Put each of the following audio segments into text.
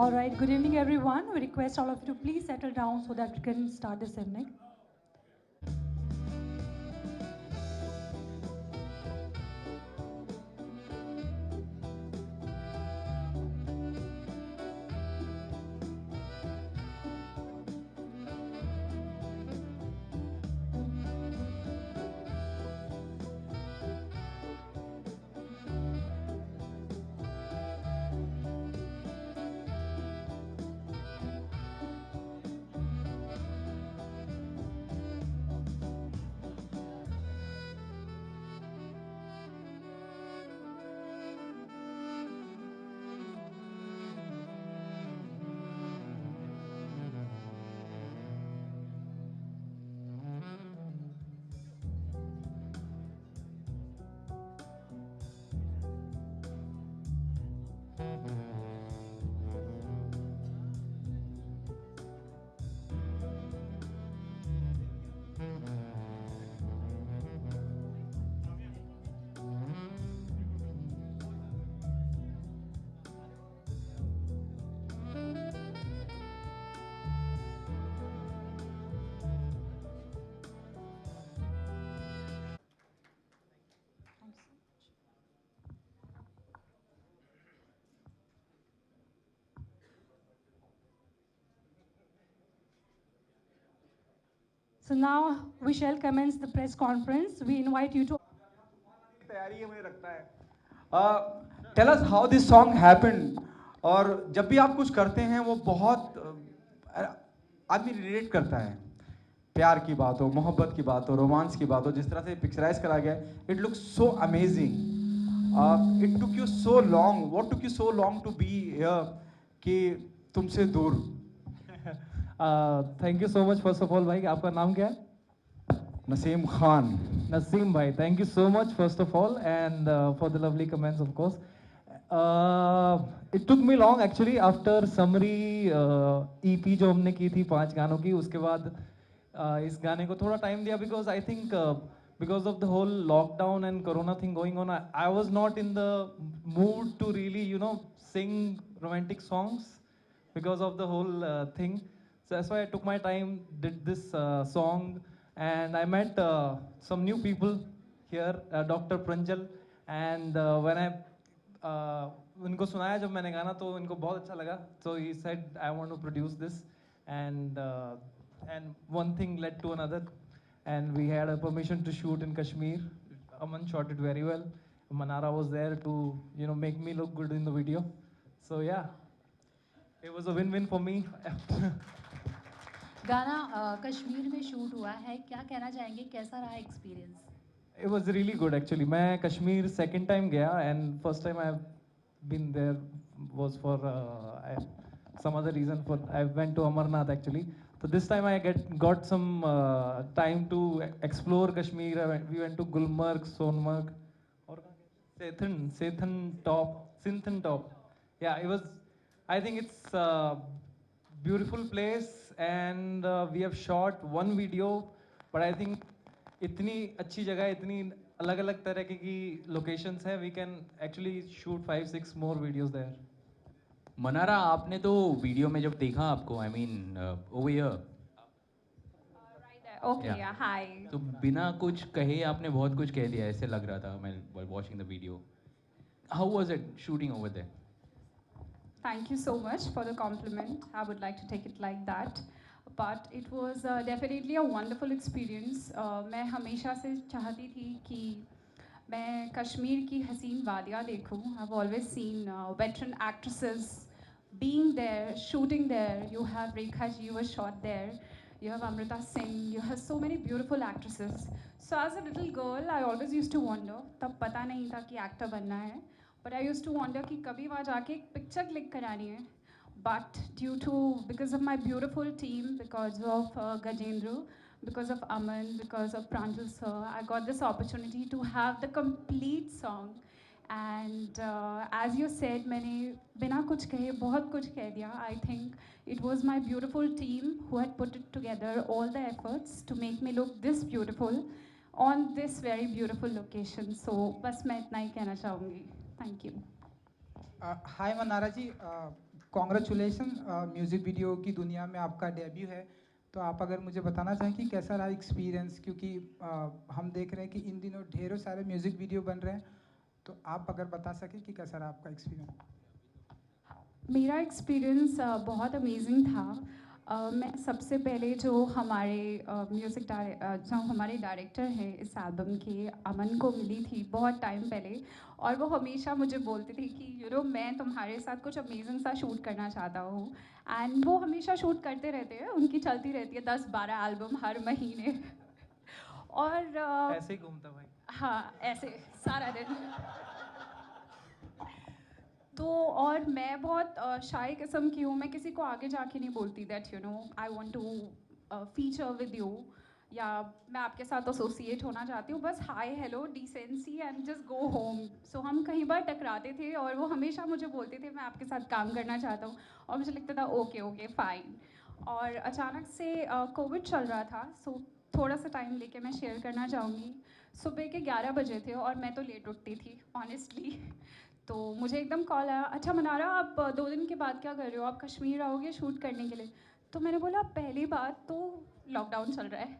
All right, good evening, everyone. We request all of you to please settle down so that we can start this evening. So now we shall commence the press conference. We invite you to तैयारी है मुझे लगता है। Tell us how this song happened. और जब भी आप कुछ करते हैं वो बहुत आदमी रिलेट करता है। प्यार की बात हो, मोहब्बत की बात हो, रोमांस की बात हो, जिस तरह से पिक्चराइज करा गया है, it looks so amazing. It took you so long, what took you so long to be here कि तुमसे दूर। Thank you so much first of all भाई, आपका नाम क्या है? Naseem Khan. Naseem bhai, thank you so much first of all, and for the lovely comments of course. It took me long actually after summary EP जो हमने की थी 5 गानों की, उसके बाद इस गाने को थोड़ा टाइम दिया because I think because of the whole lockdown and corona thing going on, I was not in the mood to really sing romantic songs because of the whole thing. So that's why I took my time, did this song, and I met some new people here, Dr. Pranjal, and when I उनको सुनाया जब मैंने गाना तो इनको बहुत अच्छा लगा. So he said I want to produce this, and one thing led to another, and we had a permission to shoot in Kashmir. Aman shot it very well. Manara was there to make me look good in the video. So yeah, it was a win-win for me. गाना कश्मीर में shoot हुआ है, क्या कहना चाहेंगे, कैसा रहा experience? It was really good actually. मैं कश्मीर second time गया, and first time I've been there was for some other reason. For I went to Amarnath actually. So this time I got some time to explore Kashmir. We went to Gulmarg, Sonmarg, और Sinthan Top. Yeah, it was. I think it's a beautiful place, and we have shot one video, but I think इतनी अच्छी जगह है, इतनी अलग अलग तरह की लोकेशंस है, we can actually shoot 5-6 more videos there. Mannara, आपने तो वीडियो में जब देखा आपको, I mean over here, okay, hi. तो बिना कुछ कहे आपने बहुत कुछ कह दिया, ऐसे लग रहा था मैं watching the video. How was it shooting over there? Thank you so much for the compliment. I would like to take it like that. But it was definitely a wonderful experience. मैं हमेशा से चाहती थी कि मैं कश्मीर की हसीन वादियाँ देखूँ. I've always seen veteran actresses being there, shooting there. You have Rekha ji was shot there. You have Amrita Singh. You have so many beautiful actresses. So as a little girl, I always used to wonder. तब पता नहीं था कि actor बनना है. But I used to wonder कि कभी वहाँ जाके एक picture click करानी है. But because of my beautiful team, because of Gajendra, because of Aman, because of Pranjal sir, I got this opportunity to have the complete song. And as you said, मैंने बिना कुछ कहे बहुत कुछ कह दिया. I think it was my beautiful team who had put it together, all the efforts to make me look this beautiful on this very beautiful location. So बस मैं इतना ही कहना चाहूँगी. Thank you. Hi Mannara ji, congratulation, music video की दुनिया में आपका debut है। तो आप अगर मुझे बताना चाहें कि कैसा रहा एक्सपीरियंस, क्योंकि हम देख रहे हैं कि इन दिनों ढेरों सारे म्यूज़िक वीडियो बन रहे हैं, तो आप अगर बता सकें कि कैसा रहा आपका एक्सपीरियंस। मेरा एक्सपीरियंस बहुत अमेजिंग था। मैं सबसे पहले जो हमारे जो हमारे डायरेक्टर हैं इस एल्बम के, अमन को मिली थी बहुत टाइम पहले, और वो हमेशा मुझे बोलते थे कि मैं तुम्हारे साथ कुछ अमेजिंग सा शूट करना चाहता हूँ। एंड वो हमेशा शूट करते रहते हैं, उनकी चलती रहती है 10-12 एल्बम हर महीने। और ऐसे ही घूमता भाई। हाँ, ऐसे सारा दिन। तो और मैं बहुत शाय किस्म की हूँ, मैं किसी को आगे जाके नहीं बोलती that I want to feature with you, या मैं आपके साथ एसोसिएट होना चाहती हूँ। बस hi hello decency and just go home. So हम कई बार टकराते थे और वो हमेशा मुझे बोलते थे मैं आपके साथ काम करना चाहता हूँ, और मुझे लगता था ओके ओके फाइन। और अचानक से कोविड चल रहा था, सो थोड़ा सा टाइम लेके मैं शेयर करना चाहूँगी। सुबह के 11 बजे थे और मैं तो लेट उठती थी ऑनेस्टली। तो मुझे एकदम कॉल आया, अच्छा मनारा आप 2 दिन के बाद क्या कर रहे हो, आप कश्मीर आओगे शूट करने के लिए। तो मैंने बोला पहली बात तो लॉकडाउन चल रहा है,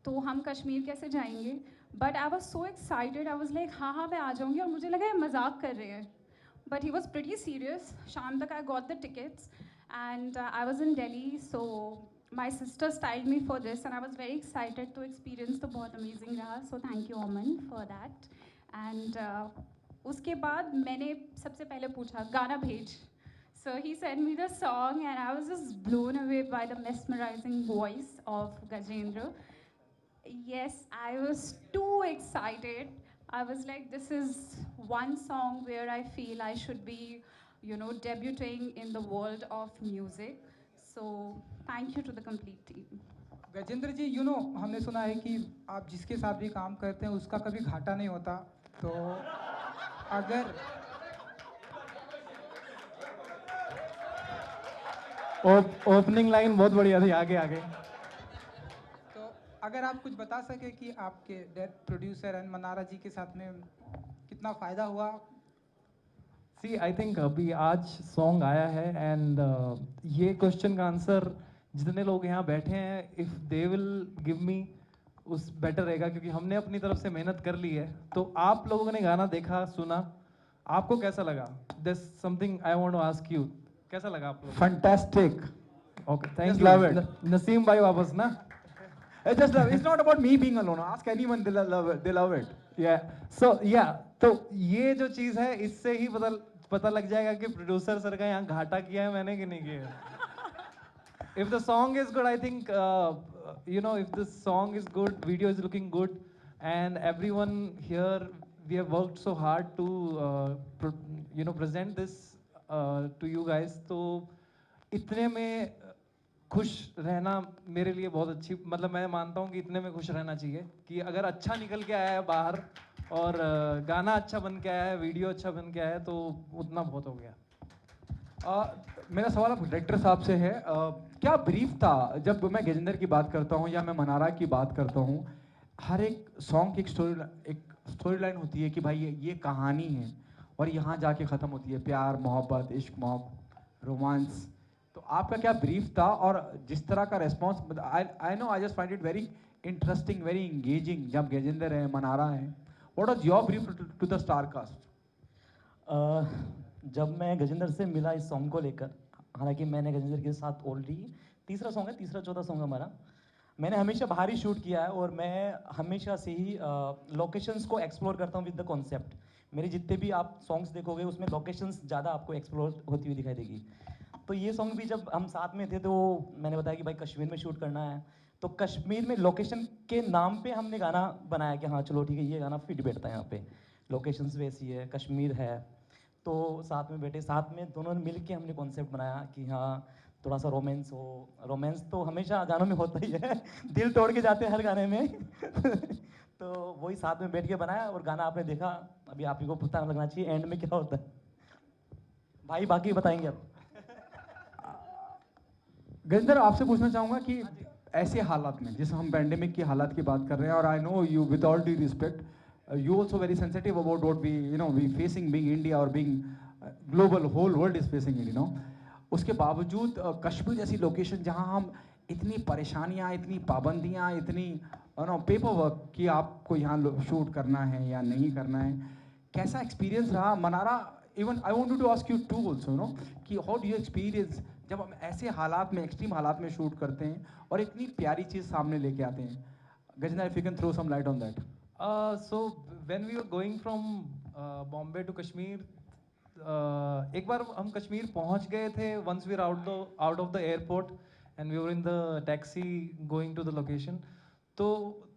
तो हम कश्मीर कैसे जाएंगे। But I was so excited, I was like हाँ हाँ मैं आ जाऊँगी, और मुझे लगा ये मजाक कर रहे हैं। But he was pretty serious. शाम तक I got the tickets and I was in daily, so my sister styled me for this and I was very excited. तो एक्सपीरियंस तो बहुत अमेजिंग रहा, so thank you Aman for that. And उसके बाद मैंने सबसे पहले पूछा गाना भेज। So he sent me the song and I was just blown away by the mesmerizing voice of Gajendra. Yes, I was too excited. I was like, this is one song where I feel I should be, debuting in the world of music. So thank you to the complete team. Gajendra जी, हमने सुना है कि आप जिसके साथ भी काम करते हैं उसका कभी घाटा नहीं होता। तो अगर ओपनिंग लाइन बहुत बढ़िया थी, आगे आगे। तो अगर आप कुछ बता सके कि आपके प्रोड्यूसर एंड मनारा जी के साथ में कितना फ़ायदा हुआ। सी आई थिंक अभी आज सॉन्ग आया है एंड ये क्वेश्चन का आंसर जितने लोग यहाँ बैठे हैं, if they will give me, उस बेटर रहेगा, क्योंकि हमने अपनी तरफ से मेहनत कर ली है। तो आप लोगों ने गाना देखा, सुना, आपको कैसा लगा? This something I want to ask you, कैसा लगा आप लोग? Fantastic. Okay, thank Just you. love it. Naseem भाई वापस ना। Just love. It's not about me being alone. Ask anyone, they love it. They love it. तो ये जो चीज है, इससे ही पता लग जाएगा कि प्रोड्यूसर सर का यहाँ घाटा किया है मैंने कि नहीं किया। If the song is good, I think if the song is good, video is looking good, and everyone here, we have worked so hard to present this to you guys. तो इतने में खुश रहना मेरे लिए बहुत अच्छी, मतलब मैं मानता हूँ कि इतने में खुश रहना चाहिए कि अगर अच्छा निकल के आया है बाहर और गाना अच्छा बन के आया है, वीडियो अच्छा बन के आया है, तो उतना बहुत हो गया। मेरा सवाल अब डायरेक्टर साहब से है। क्या ब्रीफ था? जब मैं गजेंद्र की बात करता हूँ या मैं मनारा की बात करता हूँ, हर एक सॉन्ग की एक स्टोरी लाइन होती है कि भाई ये कहानी है और यहाँ जाके ख़त्म होती है, प्यार मोहब्बत इश्क रोमांस। तो आपका क्या ब्रीफ था? और जिस तरह का response, I know, I just find it very interesting, very engaging. जब गजेंद्र है, मनारा है, what was your brief to the star cast? जब मैं गजेंद्र से मिला इस सॉन्ग को लेकर, हालांकि मैंने गजेंद्र के साथ ऑलरेडी तीसरा सॉन्ग है, तीसरा चौथा सॉन्ग हमारा, मैंने हमेशा बाहर ही शूट किया है और मैं हमेशा से ही लोकेशंस को एक्सप्लोर करता हूँ विद द कॉन्सेप्ट। मेरे जितने भी आप सॉन्ग्स देखोगे उसमें लोकेशंस ज़्यादा आपको एक्सप्लोर होती हुई दिखाई देगी। तो ये सॉन्ग भी जब हम साथ में थे तो मैंने बताया कि भाई कश्मीर में शूट करना है, तो कश्मीर में लोकेशन के नाम पे हमने गाना बनाया कि हाँ चलो ठीक है, ये गाना फिट बैठता है यहाँ पे, लोकेशंस वैसी है, कश्मीर है। तो साथ में बैठे, साथ में दोनों ने मिल के हमने कॉन्सेप्ट बनाया कि हाँ थोड़ा सा रोमांस हो। रोमांस तो हमेशा गानों में होता ही है, दिल तोड़ के जाते हैं हर गाने में तो वही साथ में बैठ के बनाया और गाना आपने देखा। अभी आप ही को पता लगना चाहिए एंड में क्या होता है, भाई बाकी बताएंगे अब। गजेंद्र, आपसे पूछना चाहूँगा कि ऐसे हालात में, जैसे हम पैंडेमिक की हालात की बात कर रहे हैं, और I know you, with all due respect, you also very sensitive about what we facing being India or being global, whole world is facing it, उसके बावजूद कश्मीर जैसी लोकेशन जहाँ हम इतनी परेशानियाँ, इतनी पाबंदियाँ, इतनी पेपर वर्क कि आपको यहाँ शूट करना है या नहीं करना है, कैसा एक्सपीरियंस रहा Mannara? Even I want to ask you to also know कि हाउ डू यू एक्सपीरियंस जब हम ऐसे हालात में, एक्सट्रीम हालात में शूट करते हैं और इतनी प्यारी चीज़ सामने लेके आते हैं? Gajna, if you can throw some light on that. So when we were going from Bombay to Kashmir, एक बार हम कश्मीर पहुंच गए थे. Once we were out of the airport and we were in the taxi going to the location. तो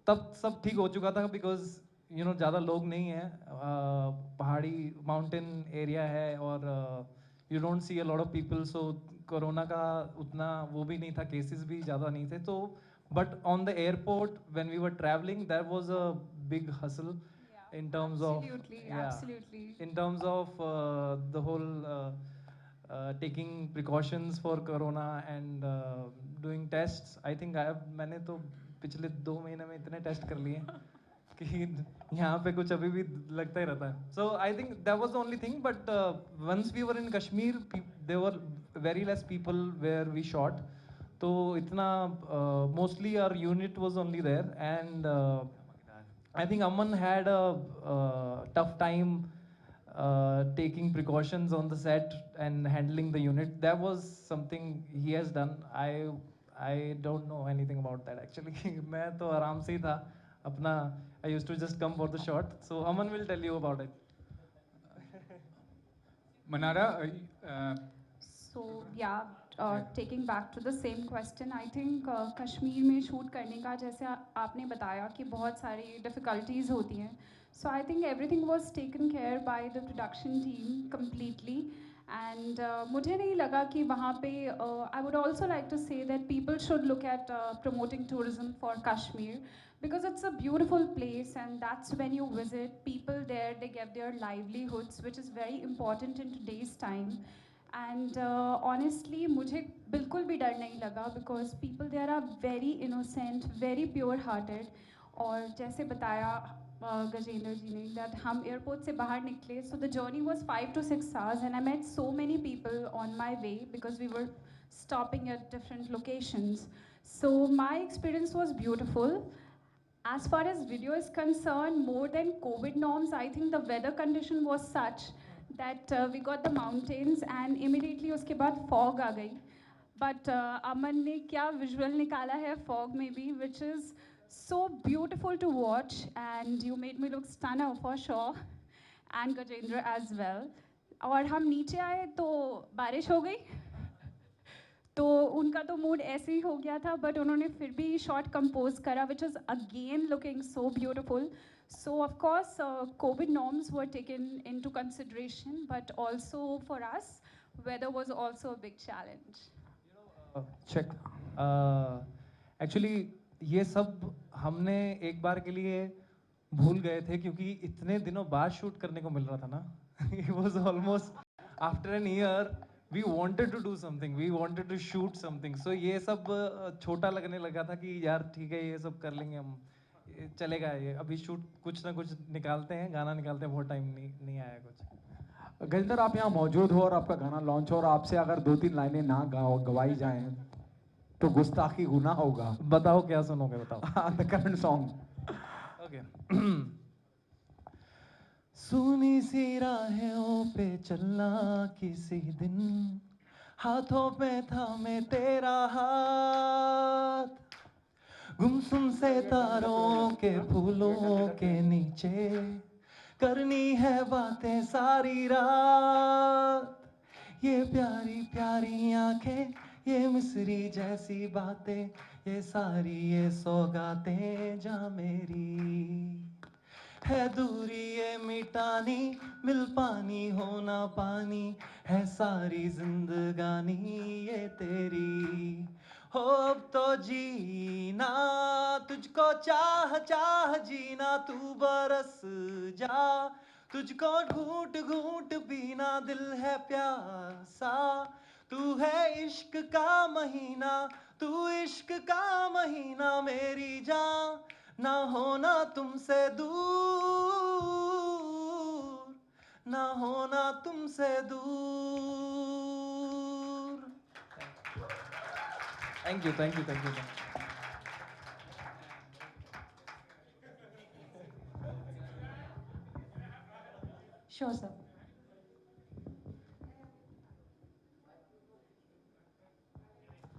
तब सब ठीक हो चुका था because you know ज़्यादा लोग नहीं हैं, पहाड़ी mountain area है और you don't see a lot of people, so corona का उतना वो भी नहीं था, cases भी ज़्यादा नहीं थे. तो but on the airport when we were traveling, there was a big hustle in terms Absolutely, of absolutely. in terms of the whole taking precautions for corona and doing tests. I think मैंने तो पिछले 2 महीने में इतने test कर लिए कि यहाँ पे कुछ अभी भी लगता ही रहता है. So I think that was the only thing. But once we were in Kashmir, there were very less people where we shot. तो इतना mostly our unit was only there, and I think Aman had a tough time taking precautions on the set and handling the unit. That was something he has done. I don't know anything about that actually. मैं तो आराम से ही था अपना. I used to just come for the shot. So Aman will tell you about it. Manara, So yeah, taking back to the same question, I think Kashmir में shoot करने का जैसे आपने बताया कि बहुत सारी difficulties होती हैं. So I think everything was taken care by the production team completely. And मुझे नहीं लगा कि वहाँ पे I would also like to say that people should look at promoting tourism for Kashmir, because it's a beautiful place, and that's when you visit people there, they get their livelihoods, which is very important in today's time. And honestly मुझे बिल्कुल भी डर नहीं लगा, because people there are very innocent, very pure hearted. और जैसे बताया गजेंद्र जी ने that हम एयरपोर्ट से बाहर निकले, so the journey was 5 to 6 hours, and I met so many people on my way because we were stopping at different locations. So my experience was beautiful. As far as video is concerned, more than COVID norms, I think the weather condition was such that we got the mountains and immediately उसके बाद fog आ गई. But अमन ने क्या visual निकाला है fog में भी, which is so beautiful to watch, and you made me look stunner for sure, and Gajendra as well. और हम नीचे आए तो बारिश हो गई, तो उनका तो मूड ऐसे ही हो गया था, बट उन्होंने फिर भी शॉट कंपोज करा, which is again looking so beautiful. So of course COVID norms were taken into consideration, but also for us weather was also a big challenge. Check. Actually ये सब हमने एक बार के लिए भूल गए थे क्योंकि इतने दिनों बाद शूट करने को मिल रहा था ना. It was almost after an year we wanted to do something, we wanted to shoot something. So ये सब छोटा लगने लगा था कि यार ठीक है ये सब कर लेंगे हम, ये चलेगा, ये अभी शूट कुछ ना कुछ निकालते हैं, गाना निकालते हैं, बहुत टाइम नहीं आया कुछ. गजेंद्र, आप यहाँ मौजूद हो और आपका गाना लॉन्च हो और आपसे अगर 2-3 लाइनें ना गवाई जाएं तो गुस्ताखी गुनाह होगा. बताओ क्या सुनोगे, बताओ. The current song. Okay. सुनी सी राहों पे चलना किसी दिन, हाथों पे थामे तेरा हाथ, गुमसुम से तारों के फूलों के नीचे करनी है बातें सारी रात. ये प्यारी प्यारी आंखें, ये मिस्री जैसी बातें, ये सारी ये सौगातें जा मेरी है दूरी ये मिटानी, मिल पानी होना पानी, है सारी जिंदगानी ये तेरी. हो अब तो जीना तुझको चाह चाह जीना, तू बरस जा तुझको घूट घूट पीना, दिल है प्यासा, तू है इश्क का महीना, तू इश्क का महीना मेरी जान, ना होना तुमसे दूर, ना होना तुमसे दूर. Thank you, thank you, thank you. Sure, sir.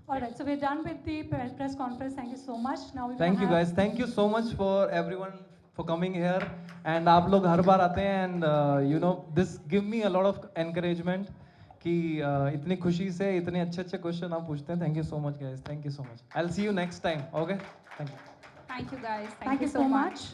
All right, so we're done with the press conference. Thank you so much. Now we're Thank you gonna have- guys. Thank you so much for everyone for coming here. And आप लोग हर बार आते हैं and you know this give me a lot of encouragement कि इतनी खुशी से इतने अच्छे क्वेश्चन आप पूछते हैं. Thank you so much guys. Thank you so much. I'll see you next time. Okay? Thank you. Thank you guys. Thank you so much.